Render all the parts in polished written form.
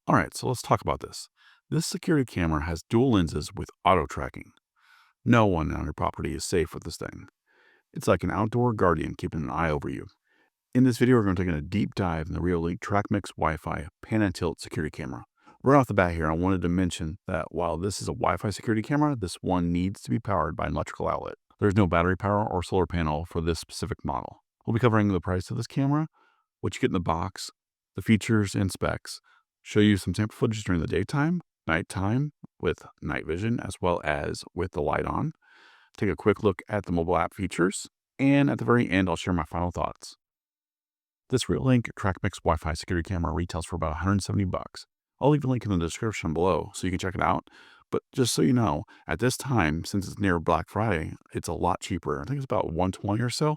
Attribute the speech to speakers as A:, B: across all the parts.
A: All right, so let's talk about this. This security camera has dual lenses with auto tracking. No one on your property is safe with this thing. It's like an outdoor guardian keeping an eye over you. In this video, we're going to take a deep dive in the Reolink Trackmix Wi-Fi pan and tilt security camera. Right off the bat here, I wanted to mention that while this is a Wi-Fi security camera, this one needs to be powered by an electrical outlet. There's no battery power or solar panel for this specific model. We'll be covering the price of this camera, what you get in the box, the features and specs, show you some sample footage during the daytime, nighttime with night vision, as well as with the light on, take a quick look at the mobile app features, and at the very end, I'll share my final thoughts. This Reolink Trackmix Wi-Fi security camera retails for about 170 bucks. I'll leave a link in the description below so you can check it out. But just so you know, at this time, since it's near Black Friday, it's a lot cheaper. I think it's about 120 or so.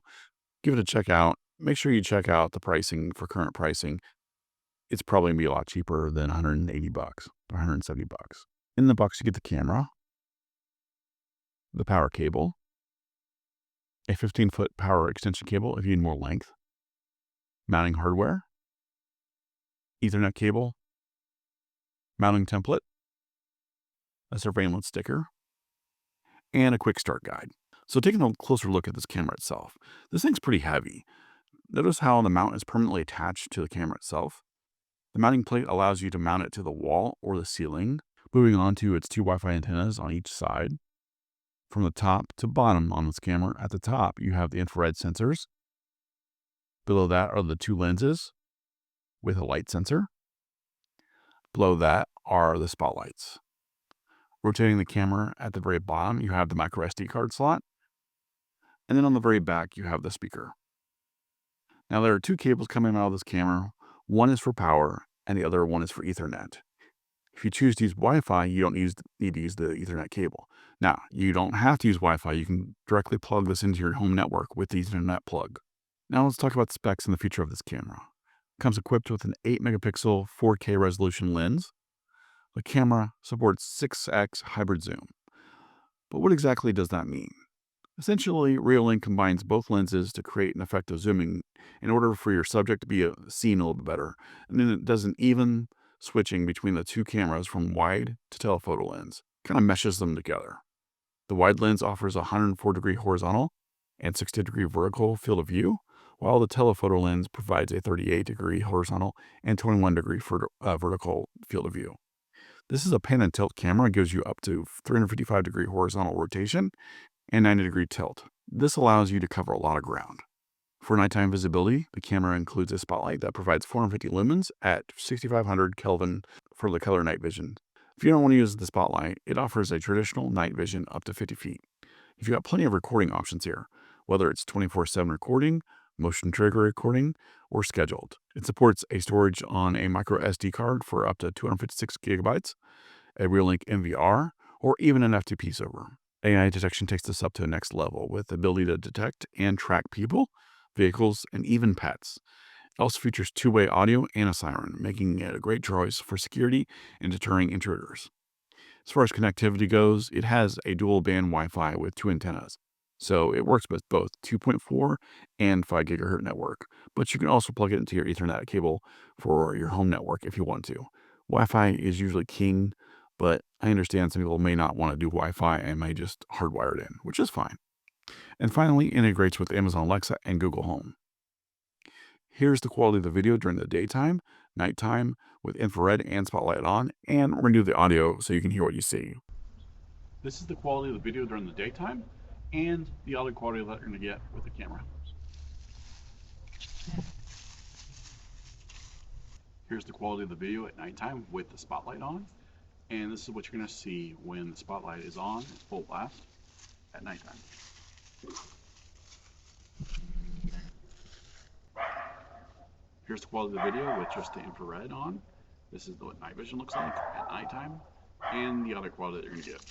A: Give it a check out. Make sure you check out the pricing for current pricing. It's probably gonna be a lot cheaper than 180 bucks or 170 bucks. In the box, you get the camera, the power cable, a 15-foot power extension cable if you need more length, mounting hardware, Ethernet cable, mounting template, a surveillance sticker, and a quick start guide. So taking a closer look at this camera itself, this thing's pretty heavy. Notice how the mount is permanently attached to the camera itself. The mounting plate allows you to mount it to the wall or the ceiling, moving on to its two Wi-Fi antennas on each side. From the top to bottom on this camera, at the top you have the infrared sensors. Below that are the two lenses with a light sensor. Below that are the spotlights. Rotating the camera at the very bottom, you have the micro SD card slot. And then on the very back, you have the speaker. Now there are two cables coming out of this camera. One is for power and the other one is for Ethernet. If you choose to use Wi-Fi, you don't need to use the Ethernet cable. Now, you don't have to use Wi-Fi. You can directly plug this into your home network with the Ethernet plug. Now let's talk about the specs and the feature of this camera. It comes equipped with an 8 megapixel 4K resolution lens. The camera supports 6x hybrid zoom. But what exactly does that mean? Essentially, Reolink combines both lenses to create an effect of zooming in order for your subject to be seen a little bit better. And then it does an even switching between the two cameras from wide to telephoto lens. Kind of meshes them together. The wide lens offers a 104-degree horizontal and 60-degree vertical field of view, while the telephoto lens provides a 38-degree horizontal and 21-degree vertical field of view. This is a pan and tilt camera. It gives you up to 355-degree horizontal rotation and 90-degree tilt. This allows you to cover a lot of ground. For nighttime visibility, the camera includes a spotlight that provides 450 lumens at 6500 Kelvin for the color night vision. If you don't want to use the spotlight, it offers a traditional night vision up to 50 feet. You've got plenty of recording options here, whether it's 24/7 recording, motion trigger recording, or scheduled. It supports a storage on a micro SD card for up to 256 gigabytes, a Reolink NVR, or even an FTP server. AI detection takes this up to the next level with the ability to detect and track people, vehicles, and even pets. It also features two-way audio and a siren, making it a great choice for security and deterring intruders. As far as connectivity goes, it has a dual band Wi-Fi with two antennas. So it works with both 2.4 and 5 gigahertz network, but you can also plug it into your Ethernet cable for your home network if you want to. Wi-Fi is usually king, but I understand some people may not want to do Wi-Fi and may just hardwire it in, which is fine. And finally, integrates with Amazon Alexa and Google Home. Here's the quality of the video during the daytime, nighttime, with infrared and spotlight on, and we're going to do the audio so you can hear what you see. This is the quality of the video during the daytime and the audio quality that you're going to get with the camera. Here's the quality of the video at nighttime with the spotlight on, and this is what you're going to see when the spotlight is on, it's full blast, at nighttime. Here's the quality of the video with just the infrared on. This is what night vision looks like at nighttime, and the other quality that you're going to get.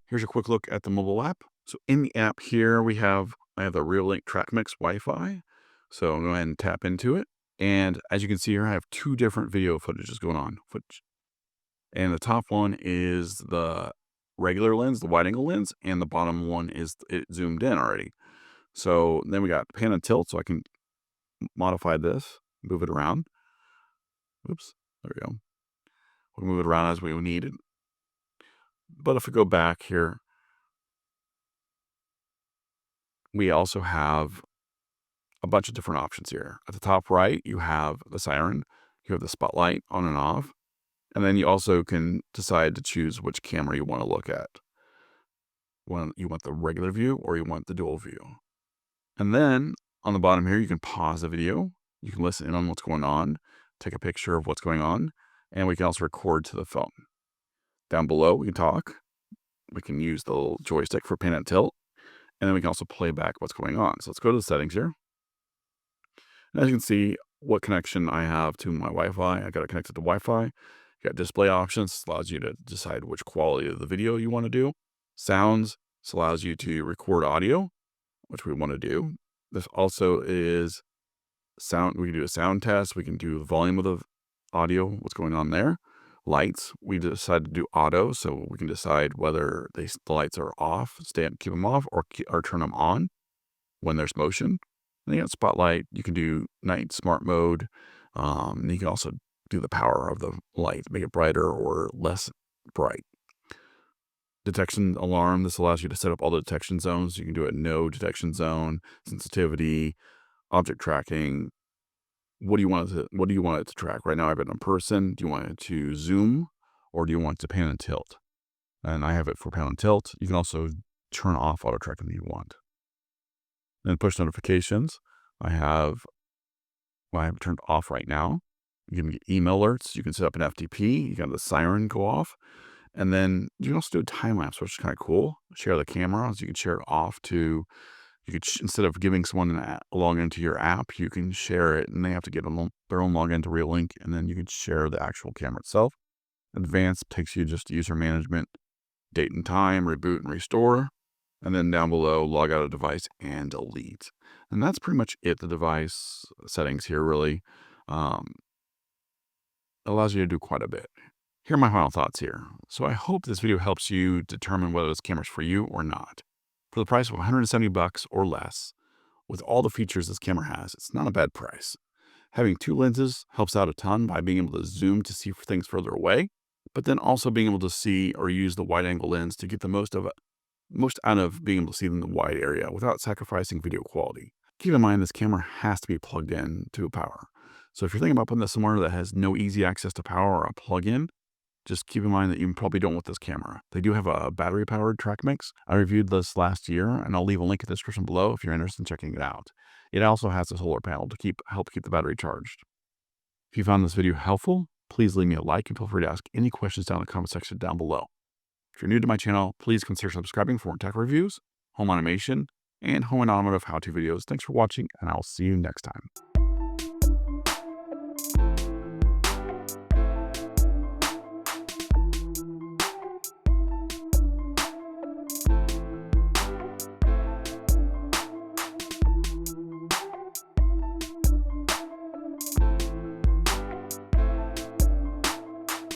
A: Here's a quick look at the mobile app. So in the app here, I have the Reolink Trackmix Wi-Fi. So I'll go ahead and tap into it. And as you can see here, I have two different video footages going on. And the top one is the regular lens, the wide angle lens, and the bottom one is it zoomed in already. So then we got pan and tilt, so I can modify this, move it around. Oops, there we go. We'll move it around as we need it. But if we go back here, we also have a bunch of different options here. At the top right, you have the siren, you have the spotlight on and off, and then you also can decide to choose which camera you want to look at. You want the regular view or you want the dual view. And then on the bottom here, you can pause the video. You can listen in on what's going on, take a picture of what's going on, and we can also record to the phone. Down below, we can talk. We can use the little joystick for pan and tilt, and then we can also play back what's going on. So let's go to the settings here. And as you can see, what connection I have to my Wi-Fi. I got it connected to Wi-Fi. You got display options. This allows you to decide which quality of the video you want to do. Sounds. This allows you to record audio, which we want to do. This also is sound. We can do a sound test. We can do the volume of the audio, what's going on there. Lights, we decided to do auto, so we can decide whether the lights are off, keep them off, or turn them on when there's motion. And you got spotlight. You can do night smart mode. And you can also do the power of the light, make it brighter or less bright. Detection alarm. This allows you to set up all the detection zones. You can do it no detection zone, sensitivity, object tracking. What do you want it to track? Right now I have it in person. Do you want it to zoom or do you want it to pan and tilt? And I have it for pan and tilt. You can also turn off auto tracking if you want. Then push notifications. I have it turned off right now. You can get email alerts. You can set up an FTP. You got the siren go off. And then you can also do a time lapse, which is kind of cool. Share the camera. So you can share it off to, instead of giving someone a login to your app, you can share it and they have to get their own login to Reolink, and then you can share the actual camera itself. Advanced takes you just to user management, date and time, reboot and restore. And then down below, log out of device and delete. And that's pretty much it. The device settings here really allows you to do quite a bit. Here are my final thoughts here. So I hope this video helps you determine whether this camera is for you or not. For the price of $170 or less, with all the features this camera has, it's not a bad price. Having two lenses helps out a ton by being able to zoom to see things further away, but then also being able to see or use the wide angle lens to get the most out of being able to see in the wide area without sacrificing video quality. Keep in mind this camera has to be plugged in to power. So if you're thinking about putting this somewhere that has no easy access to power or a plug-in, just keep in mind that you probably don't want this camera. They do have a battery-powered Trackmix. I reviewed this last year, and I'll leave a link in the description below if you're interested in checking it out. It also has a solar panel to help keep the battery charged. If you found this video helpful, please leave me a like and feel free to ask any questions down in the comment section down below. If you're new to my channel, please consider subscribing for more tech reviews, home automation, and home and automotive how-to videos. Thanks for watching, and I'll see you next time.